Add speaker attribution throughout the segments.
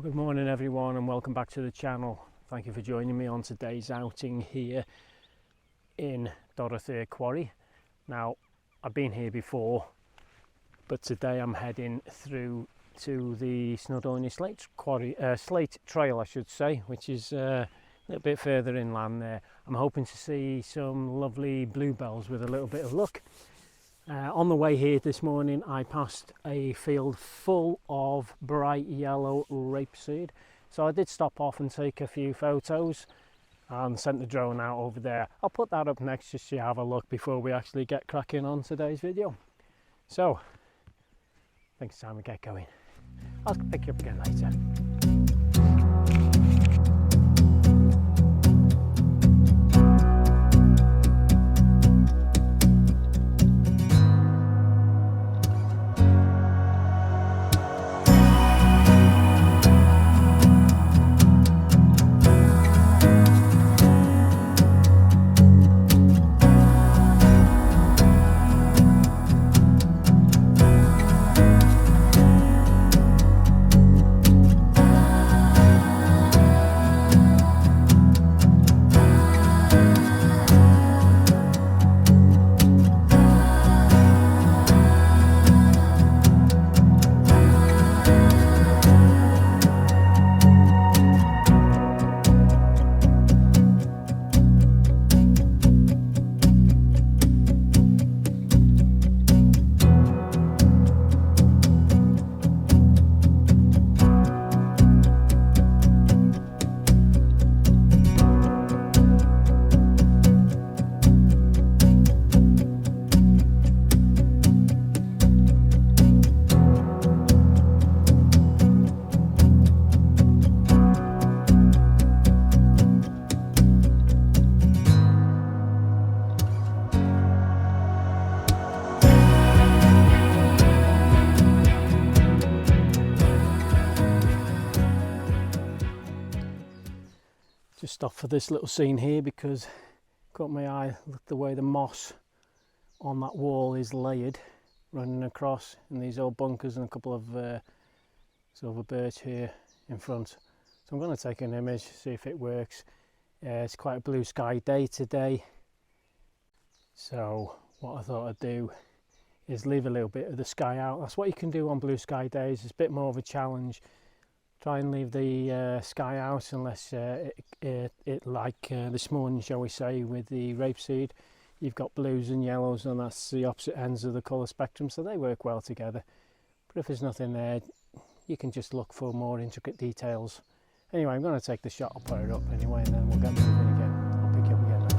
Speaker 1: Well, good morning everyone and welcome back to the channel. Thank you for joining me on today's outing here in Dorothea Quarry. Now, I've been here before, but today I'm heading through to the Snowdonia Slate Quarry, Slate Trail I should say, which is a little bit further inland there. I'm hoping to see some lovely bluebells with a little bit of luck. On the way here this morning I passed a field full of bright yellow rapeseed, so I did stop off and take a few photos and sent the drone out over there. I'll put that up next just so you have a look before we actually get cracking on today's video. So I think it's time we get going. I'll pick you up again later. Just stopped for this little scene here because it caught my eye. Look the way the moss on that wall is layered, running across in these old bunkers, and a couple of silver birch here in front. So I'm going to take an image, see if it works. It's quite a blue sky day today, so what I thought I'd do is leave a little bit of the sky out. That's what you can do on blue sky days. It's a bit more of a challenge. Try and leave the sky out unless like this morning, shall we say, with the rapeseed, you've got blues and yellows, and that's the opposite ends of the colour spectrum, so they work well together. But if there's nothing there, you can just look for more intricate details. Anyway, I'm going to take the shot, I'll put it up anyway, and then we'll get moving again. I'll pick you up again later.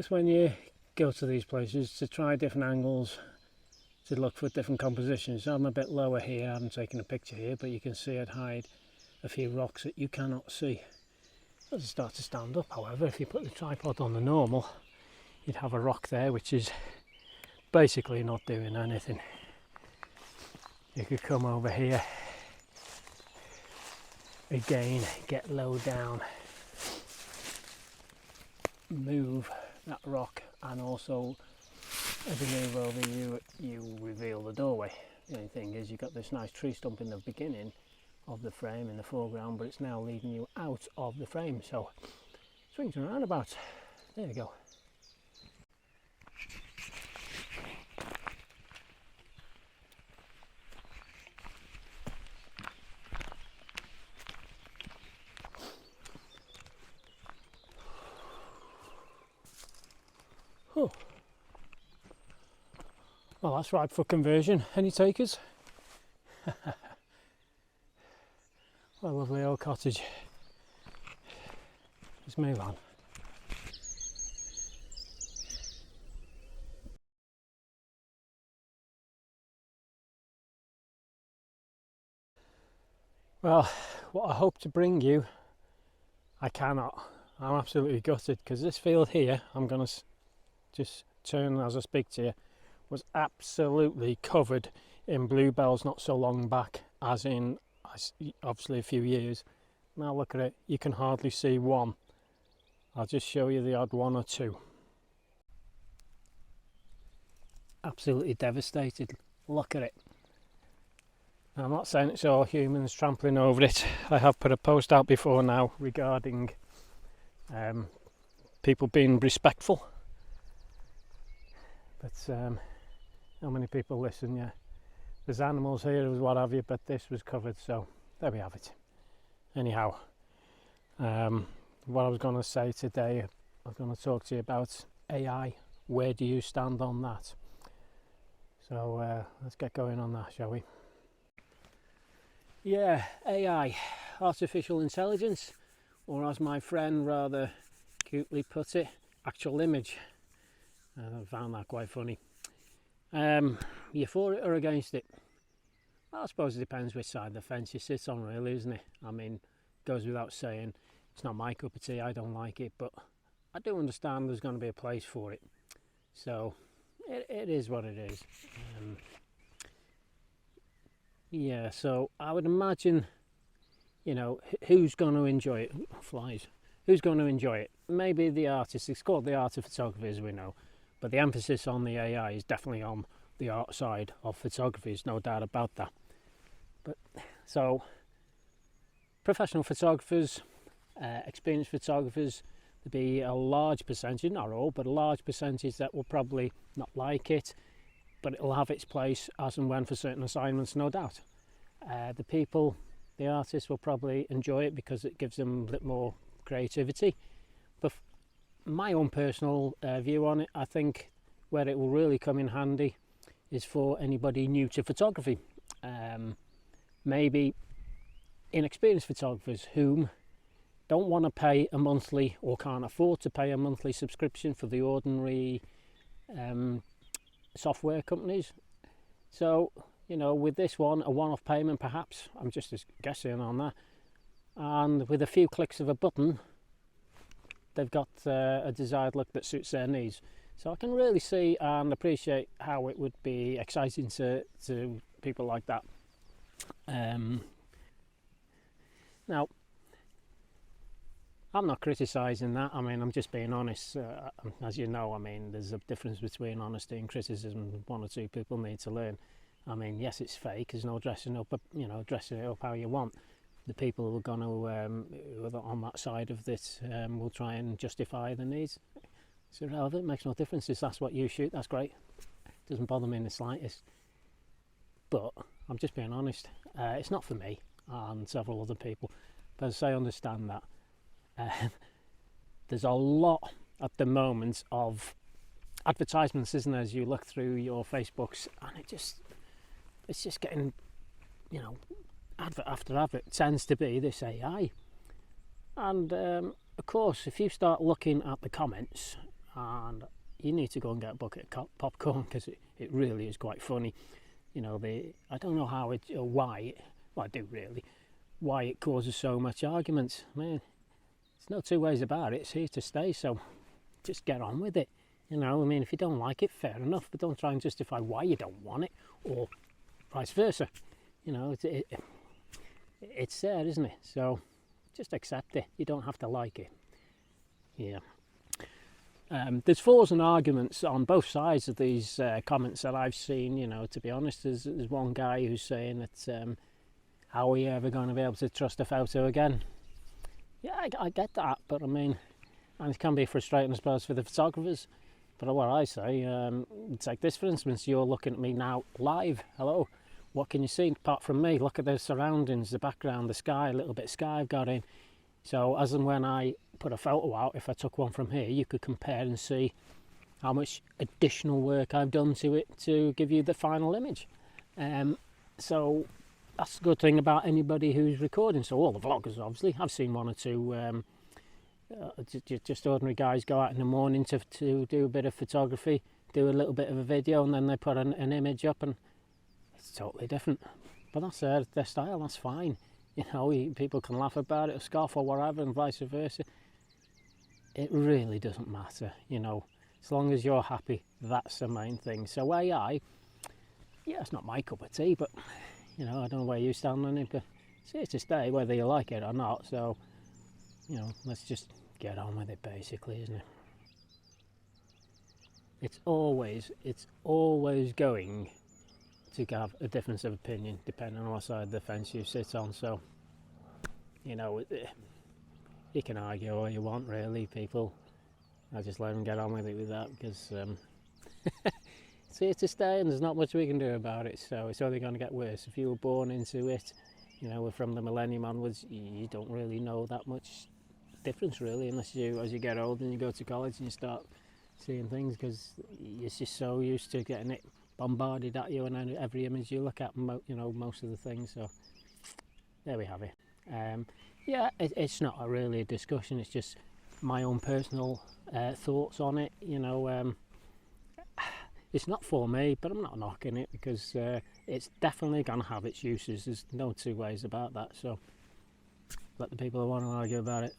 Speaker 1: When you go to these places to try different angles to look for different compositions. I'm a bit lower here, I haven't taken a picture here, but you can see I'd hide a few rocks that you cannot see. It doesn't start to stand up, however. If you put the tripod on the normal, you'd have a rock there which is basically not doing anything. You could come over here again, get low down, move that rock, and also as you move over you reveal the doorway. The only thing is you've got this nice tree stump in the beginning of the frame in the foreground, but it's now leading you out of the frame, so swings and roundabouts. There you go. Oh, well, that's ripe for conversion. Any takers? What a lovely old cottage. Let's move on. Well, what I hope to bring you, I cannot. I'm absolutely gutted because this field here, I'm going to just turn as I speak to you, was absolutely covered in bluebells not so long back, as in obviously a few years. Now look at it, you can hardly see one. I'll just show you the odd one or two. Absolutely devastated. Look at it. Now, I'm not saying it's all humans trampling over it. I have put a post out before now regarding people being respectful, but how many people listen? Yeah, there's animals here, what have you, but this was covered, so there we have it. Anyhow, what I was going to say today, I was going to talk to you about AI. Where do you stand on that? So let's get going on that, shall we? Yeah, AI, artificial intelligence, or as my friend rather cutely put it, actual image. I found that quite funny. You for it or against it? Well, I suppose it depends which side of the fence you sit on, really, isn't it? I mean, it goes without saying, it's not my cup of tea, I don't like it, but I do understand there's going to be a place for it. So, it is what it is. Yeah, so I would imagine, you know, who's going to enjoy it? Flies. Who's going to enjoy it? Maybe the artists. It's called the art of photography, as we know, but the emphasis on the AI is definitely on the art side of photography. There's no doubt about that. But so, professional photographers, experienced photographers, there'll be a large percentage, not all, but a large percentage that will probably not like it, but it'll have its place as and when for certain assignments, no doubt. The people, the artists, will probably enjoy it because it gives them a bit more creativity. But my own personal view on it, I think where it will really come in handy is for anybody new to photography. Maybe inexperienced photographers whom don't want to pay a monthly or can't afford to pay a monthly subscription for the ordinary software companies. So, you know, with this one, a one-off payment perhaps, I'm just guessing on that, and with a few clicks of a button, they've got a desired look that suits their needs. So I can really see and appreciate how it would be exciting to people like that. Now, I'm not criticising that. I mean, I'm just being honest. As you know, I mean, there's a difference between honesty and criticism. One or two people need to learn. I mean, yes, it's fake. There's no dressing up, you know, dressing it up how you want. The people who are going to, who are on that side of this, will try and justify the needs. It's irrelevant. It makes no difference. If that's what you shoot, that's great. It doesn't bother me in the slightest. But I'm just being honest. It's not for me and several other people. But as I say, I understand that. There's a lot at the moment of advertisements, isn't there, as you look through your Facebooks, and it's just getting, you know, advert after advert tends to be this AI. And of course, if you start looking at the comments, and you need to go and get a bucket of popcorn because it really is quite funny. You know, I don't know how it or why, well, I do really, why it causes so much argument. I mean, there's no two ways about it. It's here to stay, so just get on with it. You know, I mean, if you don't like it, fair enough, but don't try and justify why you don't want it, or vice versa. You know, it's there, isn't it? So just accept it. You don't have to like it. Yeah. There's flaws and arguments on both sides of these comments that I've seen. You know, to be honest, there's one guy who's saying that how are we ever going to be able to trust a photo again? Yeah, I get that, but I mean, and it can be frustrating, I suppose, for the photographers. But what I say, take this for instance, you're looking at me now live. Hello, what can you see apart from me? Look at the surroundings, the background, the sky, a little bit of sky I've got in. So as and when I put a photo out, if I took one from here, you could compare and see how much additional work I've done to it to give you the final image. So that's the good thing about anybody who's recording. So all the vloggers, obviously, I've seen one or two just ordinary guys go out in the morning to do a bit of photography, do a little bit of a video, and then they put an image up, and it's totally different. But that's their style, that's fine. You know, people can laugh about it or scoff or whatever, and vice versa. It really doesn't matter, you know, as long as you're happy, that's the main thing. So AI, yeah, it's not my cup of tea, but, you know, I don't know where you stand on it, but it's here to stay, whether you like it or not. So, you know, let's just get on with it, basically, isn't it? It's always going to have a difference of opinion depending on what side of the fence you sit on. So, you know, you can argue all you want, really, people. I just let them get on with it with that, because it's here to stay and there's not much we can do about it. So it's only going to get worse. If you were born into it, you know, from the millennium onwards, you don't really know that much difference, really, unless as you get older and you go to college and you start seeing things, because you're just so used to getting it bombarded at you and every image you look at, you know, most of the things. So there we have it. Yeah, it's not really a discussion, it's just my own personal thoughts on it. You know, it's not for me, but I'm not knocking it, because it's definitely going to have its uses. There's no two ways about that. So let the people who want to argue about it.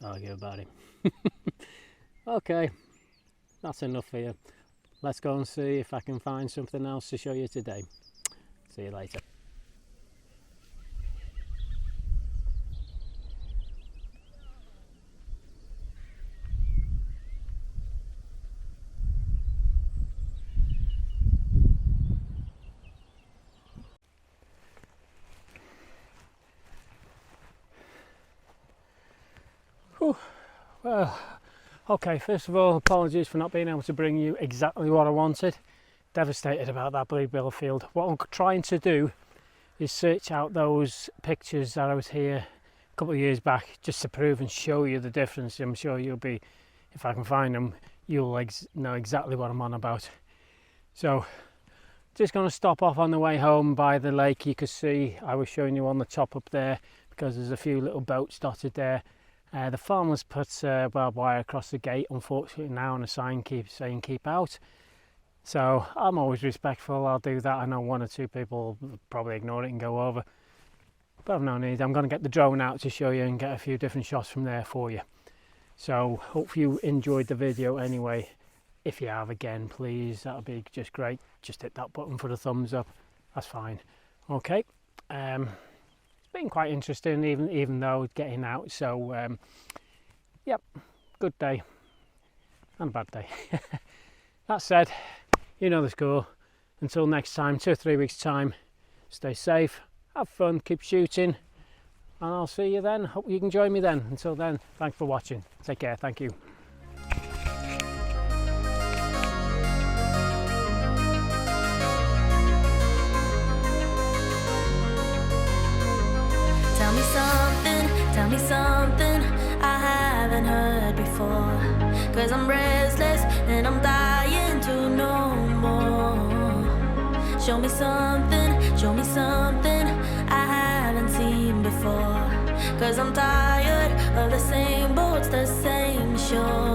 Speaker 1: Okay, that's enough for you. Let's go and see if I can find something else to show you today. See you later. Well, okay, first of all, apologies for not being able to bring you exactly what I wanted. Devastated about that Bluebell field. What I'm trying to do is search out those pictures that I was here a couple of years back, just to prove and show you the difference. I'm sure you'll be, if I can find them, you'll know exactly what I'm on about. So just going to stop off on the way home by the lake. You can see I was showing you on the top up there, because there's a few little boats dotted there. The farmers put barbed wire across the gate, unfortunately now, and a sign keeps saying keep out. So I'm always respectful, I'll do that. I know one or two people will probably ignore it and go over, but I've no need. I'm going to get the drone out to show you and get a few different shots from there for you. So hope you enjoyed the video anyway. If you have, again, please, that would be just great. Just hit that button for the thumbs up, that's fine. Okay. Been quite interesting, even though getting out. So yep, good day and bad day. That said, you know the score. Until next time, 2 or 3 weeks time, stay safe, have fun, keep shooting, and I'll see you then. Hope you can join me then. Until then, thanks for watching. Take care. Thank you.
Speaker 2: Tell me something I haven't heard before, 'cause I'm restless and I'm dying to know more. Show me something I haven't seen before, 'cause I'm tired of the same boats, the same shore.